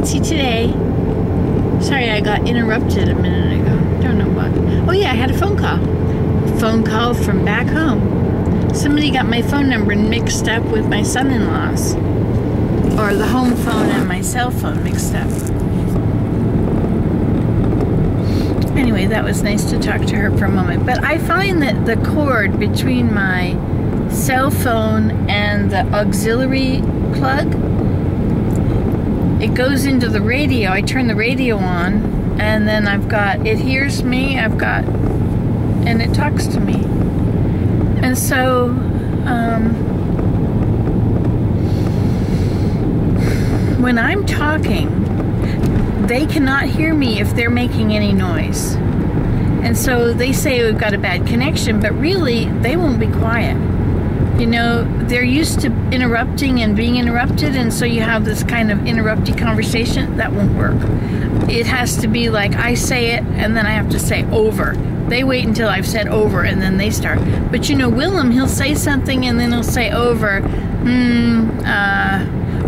Nancy today. Sorry, I got interrupted a minute ago. Don't know what. Oh yeah, I had a phone call. A phone call from back home. Somebody got my phone number mixed up with my son-in-law's. Or the home phone and my cell phone mixed up. Anyway, that was nice to talk to her for a moment. But I find that the cord between my cell phone and the auxiliary plug, it goes into the radio. I turn the radio on, and then it hears me, and it talks to me. And so, when I'm talking, they cannot hear me if they're making any noise. And so they say we've got a bad connection, but really, they won't be quiet. You know, they're used to interrupting and being interrupted, and so you have this kind of interrupty conversation. That won't work. It has to be like I say it, and then I have to say over. They wait until I've said over, and then they start. But you know, Willem, he'll say something, and then he'll say over,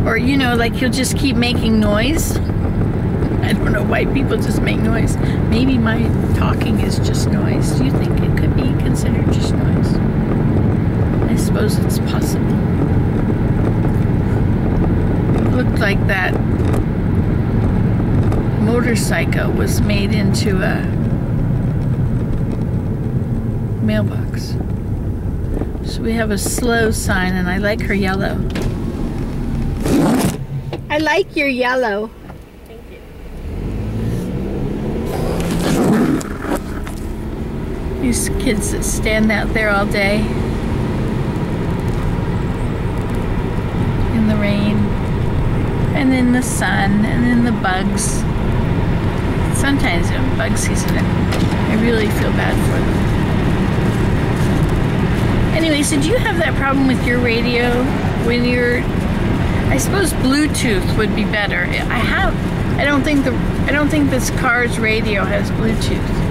or you know, like he'll just keep making noise. I don't know why people just make noise. Maybe my talking is just noise. Do you think it could be considered just noise? I suppose it's possible. It looked like that motorcycle was made into a mailbox. So we have a slow sign, and I like her yellow. I like your yellow. Thank you. These kids that stand out there all day in the rain and in the sun and in the bugs. Sometimes in bug season, I really feel bad for them. Anyway, so do you have that problem with your radio when you're, I suppose Bluetooth would be better. I don't think this car's radio has Bluetooth.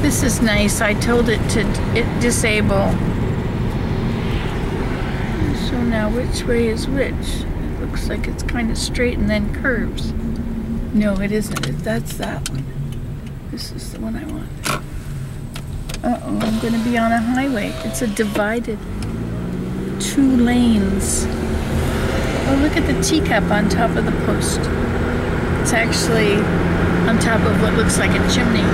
This is nice. I told it to disable. So now which way is which? It looks like it's kind of straight and then curves. No, it isn't. That's that one. This is the one I want. Uh-oh, I'm going to be on a highway. It's a divided 2 lanes. Oh, look at the teacup on top of the post. It's actually on top of what looks like a chimney.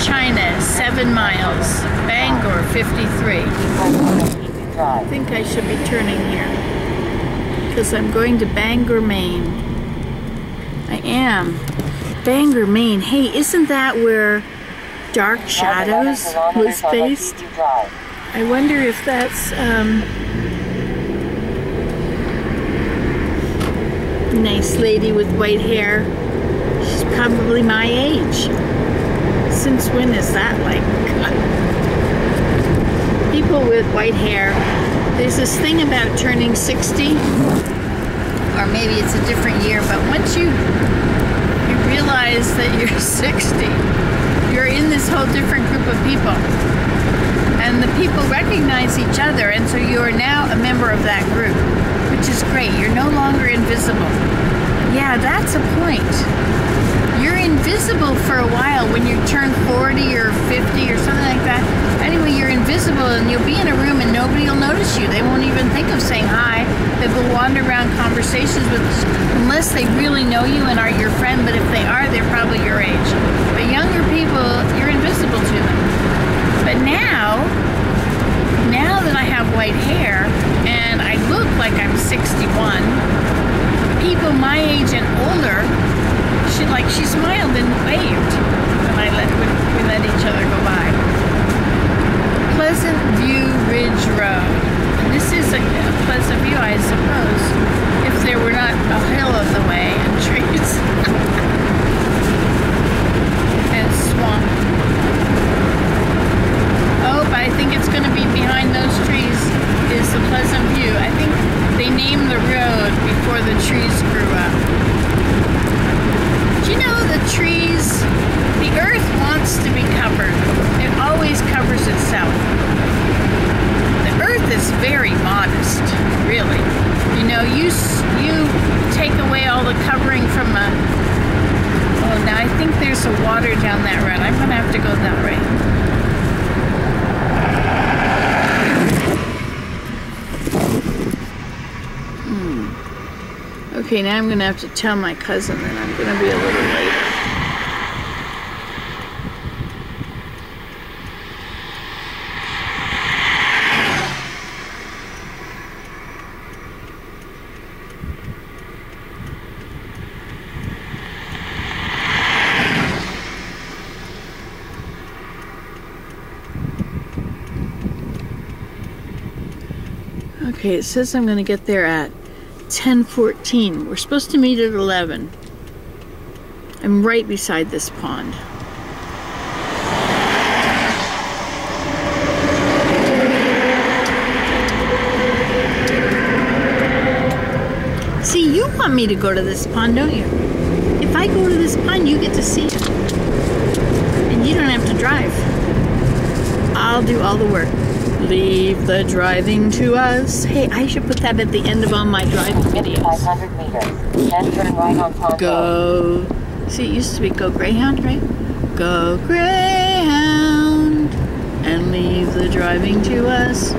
China, 7 miles. Bangor, 53. I think I should be turning here, because I'm going to Bangor, Maine. I am. Bangor, Maine. Hey, isn't that where Dark Shadows was based? I wonder if that's, nice lady with white hair. She's probably my age. Since when is that like? People with white hair. There's this thing about turning 60, or maybe it's a different year, but once you realize that you're 60, you're in this whole different group of people. And the people recognize each other, and so you are now a member of that group, which is great. You're no longer invisible. Yeah, that's a point. You're invisible for a while when you turn 40 or 50 or something like that. Anyway, you're invisible, and you'll be in a room and nobody will notice you. They won't even think of saying hi. They will wander around conversations with, unless they really know you and are your friend, but if they are, they're probably your age. But younger people, you're invisible to them. But now that I have white hair and I look like I'm 61, people my age and older, she smiled and waved when we let each other go by. Pleasant View Ridge Road. And this is a pleasant view, I suppose, if there were not a hill in the way and trees and swamp. Oh, but I think it's going to be behind those trees is the Pleasant View. I think they named the road before the trees grew up. Do you know the trees, the earth wants has to be covered. It always covers itself. The earth is very modest, really. You know, you take away all the covering from a... Oh, now I think there's a water down that road. I'm going to have to go that way. Okay, now I'm going to have to tell my cousin that I'm going to be a little later. Okay, it says I'm going to get there at 10:14. We're supposed to meet at 11. I'm right beside this pond. See, you want me to go to this pond, don't you? If I go to this pond, you get to see it. And you don't have to drive. I'll do all the work. Leave the driving to us. Hey, I should put that at the end of all my driving videos. 500 meters. Then turn right on Pond Road. Go. See, it used to be Go Greyhound, right? Go Greyhound and leave the driving to us.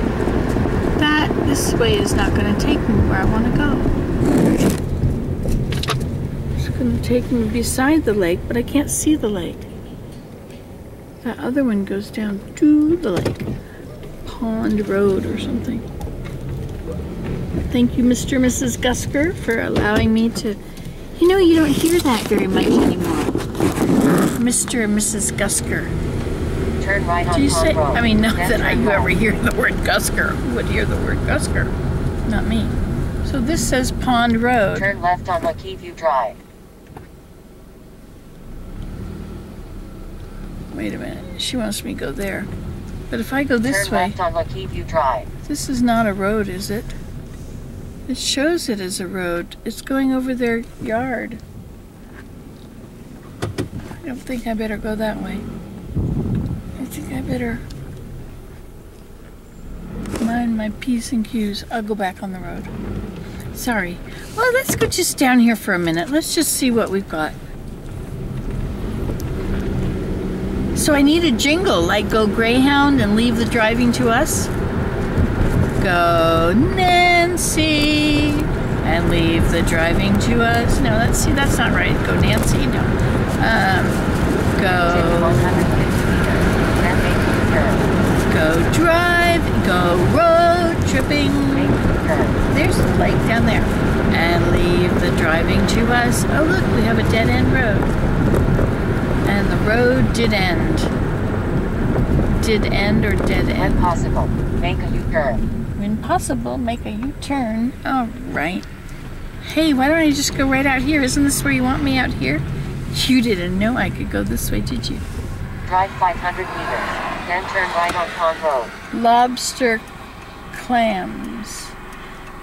This way is not going to take me where I want to go. It's going to take me beside the lake, but I can't see the lake. That other one goes down to the lake. Pond Road or something. Thank you, Mr. and Mrs. Gusker, for allowing me to... You know, you don't hear that very much anymore. Mr. and Mrs. Gusker. Turn right on Do you Pond say... Road. I mean, not Then that I turn ever right. hear the word Gusker. Who would hear the word Gusker? Not me. So this says Pond Road. Turn left on Lakeview Drive. Wait a minute. She wants me to go there. But if I go this Turn way... left on Lakeview Drive. This is not a road, is it? It shows it as a road. It's going over their yard. I don't think I better go that way. I think I better mind my P's and Q's. I'll go back on the road. Sorry. Well, let's go just down here for a minute. Let's just see what we've got. So I need a jingle, like Go Greyhound and leave the driving to us. Go Nancy and leave the driving to us. No, that's not right. Go Nancy, no. Take 150 meters. Then make a turn. Go drive, go road tripping. Make a turn. There's the lake down there. And leave the driving to us. Oh look, we have a dead end road. And the road did end. Did end or dead When end? possible, make a U-turn. When possible, make a U-turn. All right. Hey, why don't I just go right out here? Isn't this where you want me, out here? You didn't know I could go this way, did you? Drive 500 meters. Then turn right on Pond Road. Lobster clams.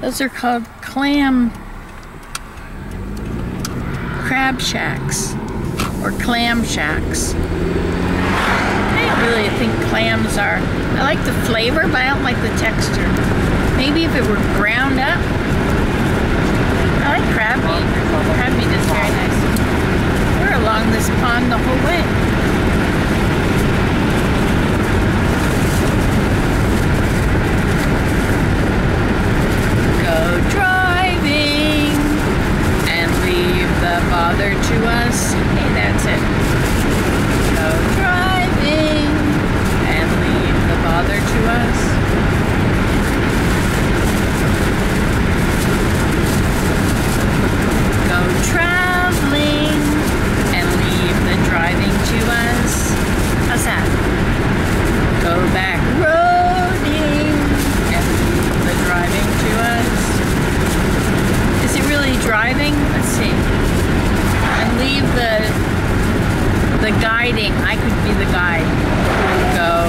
Those are called crab shacks or clam shacks. I don't really think clams are. I like the flavor, but I don't like the texture. Maybe if it were ground up. I like crab meat. Crab meat is very nice. We're along this pond the whole way. Go driving and leave the bother to us. Hey, that's it. Go driving and leave the bother to us. Go traveling and leave the driving to us. How's that? Go back roading and leave the driving to us. Is it really driving? Let's see. And leave the guiding. I could be the guide. Go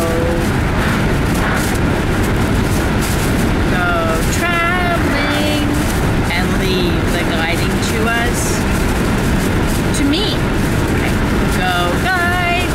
traveling and leave the guiding to us. To me. Okay. Go guide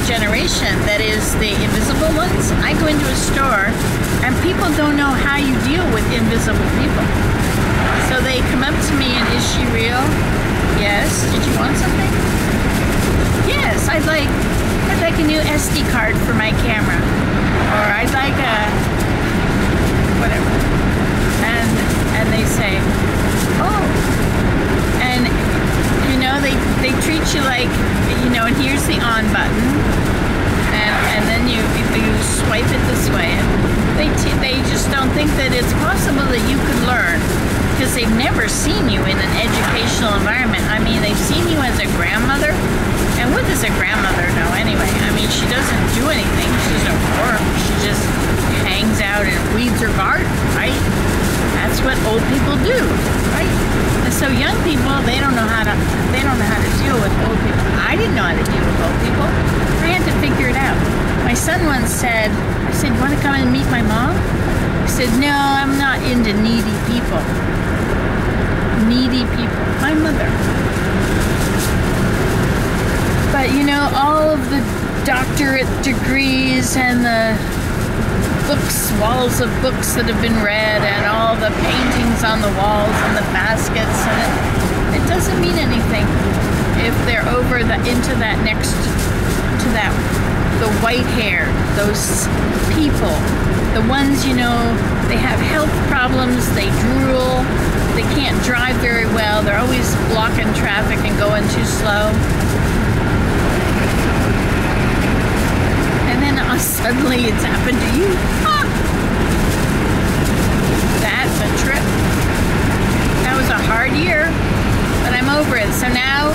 generation that is the invisible ones. I go into a store and people don't know how you deal with invisible people. So they come up to me and, is she real? Yes. Did you want something? Yes, I'd like a new SD card for my camera. Or I'd like a whatever. And they say, oh. And you know, they treat you like, you know, and here's the on button. And then you swipe it this way. And they just don't think that it's possible that you could learn, because they've never seen you in an educational environment. I mean, they've seen you as a grandmother, and what does a grandmother know anyway? I mean, she doesn't do anything. She doesn't work. She just hangs out and weeds her garden, right? That's what old people do, right? And so young people, they don't know how to deal with old people. I didn't know how to deal with old people. I had to figure it out. My son once said, I said, you want to come and meet my mom? He said, no, I'm not into needy people. Needy people. My mother. But you know, all of the doctorate degrees and the books, walls of books that have been read, and all the paintings on the walls and the baskets, and it doesn't mean anything if they're over into that next, to that, the white hair, those people, the ones, you know, they have health problems, they drool, they can't drive very well, they're always blocking traffic and going too slow. And then suddenly it's happened to you. Ah! That's a trip. That was a hard year, but I'm over it. So now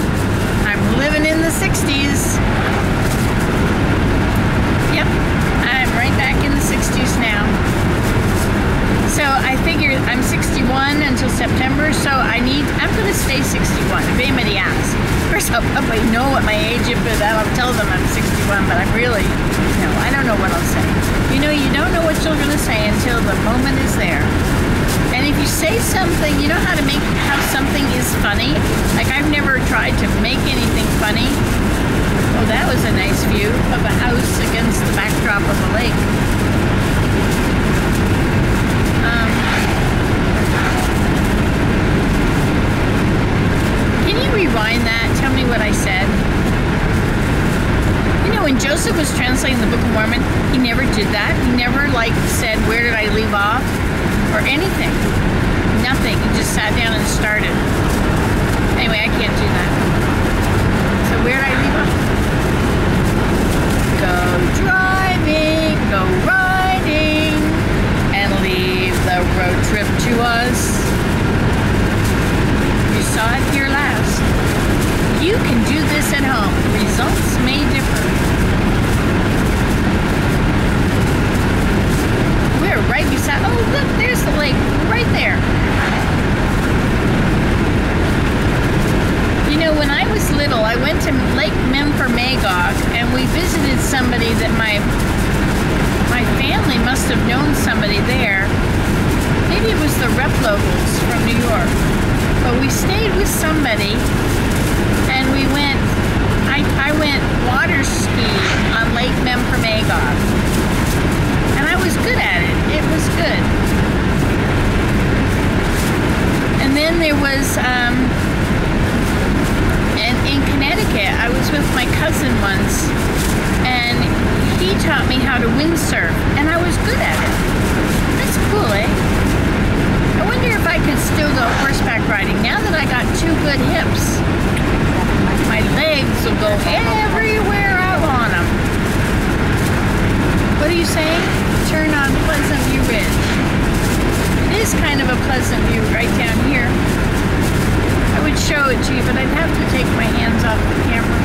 I'm living in the 60s. Yep, I'm right back in the 60s now. So I figure I'm 61 until September, so I'm going to stay 61 if anybody asks. First, I'll probably know what my age is, but I'll tell them I'm 61, but I'm really, no, I don't know what I'll say. You know, you don't know what you're going to say until the moment is there. And if you say something, you know how something is funny? Like, I've never tried to make anything funny. Oh, that was a nice view of a house against the backdrop of a lake. Can you rewind that? Tell me what I said. You know, when Joseph was translating the Book of Mormon, he never did that. He never, like, said, where did I leave off? Or anything. Nothing. He just sat down and started. Anyway, I can't do that. So where did I leave off? Go driving, go riding, and leave the road trip to us. You saw it here last. You can do this at home. Results may differ. We're right beside, oh look, there's the lake, right there. You know, when I was little, I went to Lake Memphremagog, and we visited somebody that my family must have known somebody there. Maybe it was the Replogels from New York. But we stayed with somebody, and we went, I went water skiing on Lake Memphremagog. And I was good at it. It was good. And then there was, in Connecticut, I was with my cousin once, and he taught me how to windsurf, and I was good at it. That's cool, eh? I wonder if I could still go horseback riding now that I got two good hips. My legs will go everywhere I want them. What are you saying? Turn on Pleasant View Ridge. It is kind of a pleasant view right down here. I would show it to you, but I'd have to take my hands off the camera.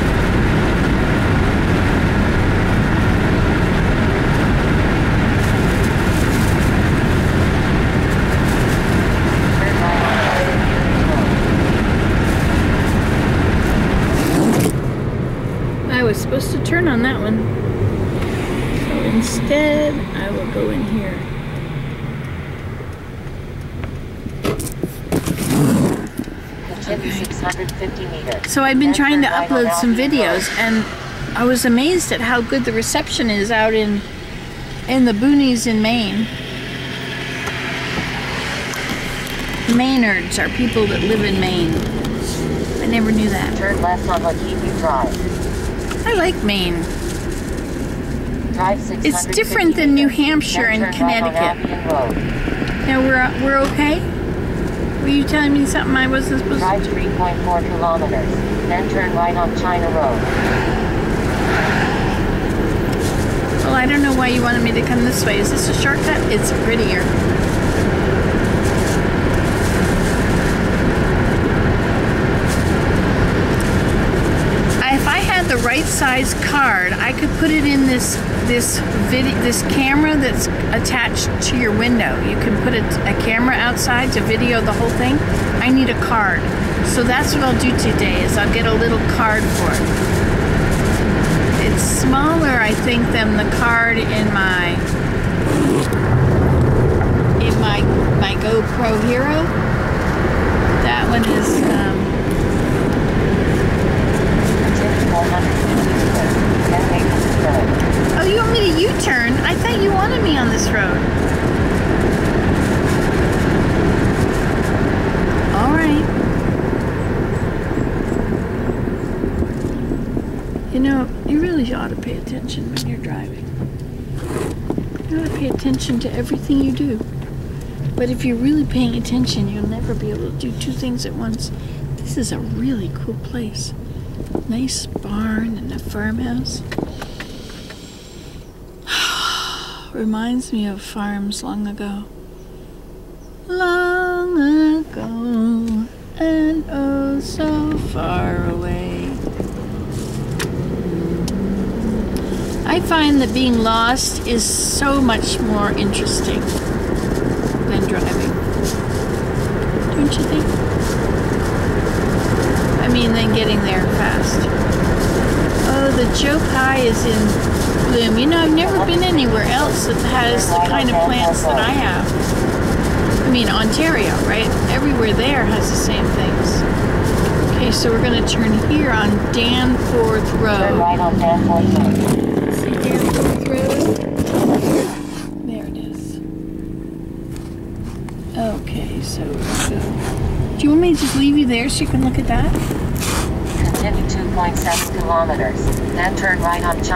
I was supposed to turn on that one. So instead, I will go in here. Continue 650 meters. So I've been trying to upload some videos, and I was amazed at how good the reception is out in the boonies in Maine. Maynards are people that live in Maine. I never knew that. Turn left on Lakeview Drive. I like Maine. Drive 650 It's different than New Hampshire then and turn right on Connecticut. Appian Road. Now we're okay? Were you telling me something I wasn't supposed Drive to? 3.4 kilometers, then turn right on China Road. Well, I don't know why you wanted me to come this way. Is this a shortcut? It's prettier. If I had the right size card, I could put it in this camera that's attached to your window. You can put a camera outside to video the whole thing. I need a card. So that's what I'll do today, is I'll get a little card for it. It's smaller, I think, than the card in my GoPro Hero. That one is oh, you want me to U-turn? I thought you wanted me on this road. All right. You know, you really ought to pay attention when you're driving. You ought to pay attention to everything you do. But if you're really paying attention, you'll never be able to do two things at once. This is a really cool place. Nice barn and a farmhouse. Reminds me of farms long ago. Long ago, and oh so far away. I find that being lost is so much more interesting than driving. Don't you think? I mean, than getting there fast. Oh, the Joe Pye is in bloom. You know, I've never been anywhere else that has the kind of plants that I have. I mean, Ontario, right? Everywhere there has the same things. Okay, so we're going to turn here on Danforth Road. Turn right on Danforth Road. See Danforth Road? There it is. Okay, so we'll go. Do you want me to just leave you there so you can look at that? Continue 2.7 kilometers, then turn right on China.